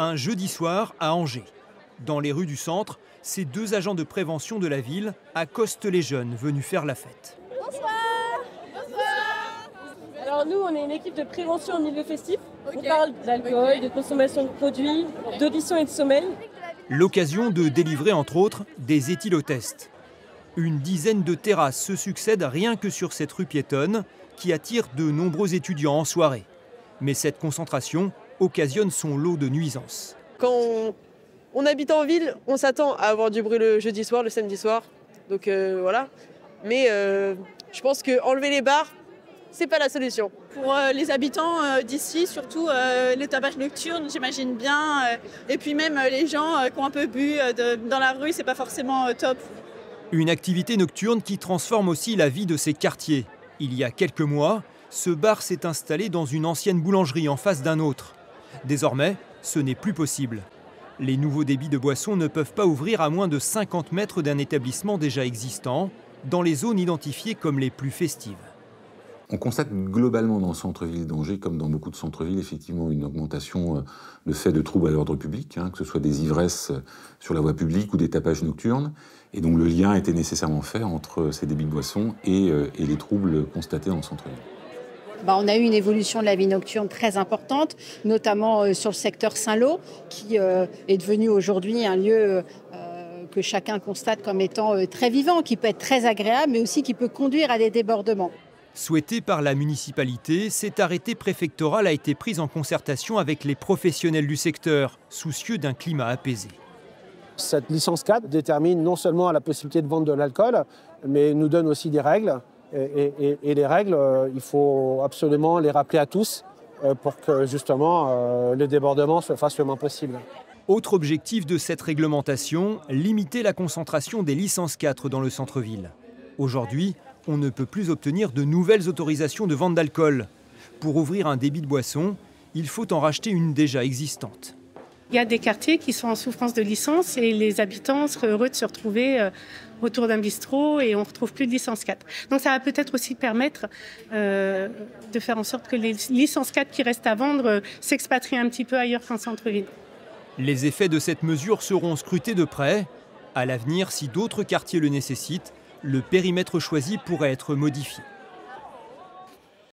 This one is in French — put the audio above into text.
Un jeudi soir à Angers. Dans les rues du centre, ces deux agents de prévention de la ville accostent les jeunes venus faire la fête. Bonsoir. Bonsoir. Alors nous, on est une équipe de prévention en milieu festif. Okay. On parle d'alcool, de consommation de produits, d'audition et de sommeil. L'occasion de délivrer entre autres des éthylotests. Une dizaine de terrasses se succèdent rien que sur cette rue piétonne qui attire de nombreux étudiants en soirée. Mais cette concentration occasionne son lot de nuisances. Quand on habite en ville, on s'attend à avoir du bruit le jeudi soir, le samedi soir. Donc voilà. Mais je pense qu'enlever les bars, c'est pas la solution. Pour les habitants d'ici, surtout le tabac nocturne, j'imagine bien. Et puis même les gens qui ont un peu bu dans la rue, c'est pas forcément top. Une activité nocturne qui transforme aussi la vie de ces quartiers. Il y a quelques mois, ce bar s'est installé dans une ancienne boulangerie en face d'un autre. Désormais, ce n'est plus possible. Les nouveaux débits de boissons ne peuvent pas ouvrir à moins de 50 mètres d'un établissement déjà existant, dans les zones identifiées comme les plus festives. On constate globalement dans le centre-ville d'Angers, comme dans beaucoup de centres-villes, effectivement une augmentation de faits de troubles à l'ordre public, que ce soit des ivresses sur la voie publique ou des tapages nocturnes. Et donc le lien était nécessairement fait entre ces débits de boissons et les troubles constatés dans le centre-ville. On a eu une évolution de la vie nocturne très importante, notamment sur le secteur Saint-Lô, qui est devenu aujourd'hui un lieu que chacun constate comme étant très vivant, qui peut être très agréable, mais aussi qui peut conduire à des débordements. Souhaité par la municipalité, cet arrêté préfectoral a été pris en concertation avec les professionnels du secteur, soucieux d'un climat apaisé. Cette licence 4 détermine non seulement la possibilité de vendre de l'alcool, mais nous donne aussi des règles. Et les règles, il faut absolument les rappeler à tous pour que justement le débordement se fasse le moins possible. Autre objectif de cette réglementation, limiter la concentration des licences 4 dans le centre-ville. Aujourd'hui, on ne peut plus obtenir de nouvelles autorisations de vente d'alcool. Pour ouvrir un débit de boisson, il faut en racheter une déjà existante. Il y a des quartiers qui sont en souffrance de licence et les habitants seraient heureux de se retrouver autour d'un bistrot et on ne retrouve plus de licence 4. Donc ça va peut-être aussi permettre de faire en sorte que les licences 4 qui restent à vendre s'expatrient un petit peu ailleurs qu'en centre-ville. Les effets de cette mesure seront scrutés de près. À l'avenir, si d'autres quartiers le nécessitent, le périmètre choisi pourrait être modifié.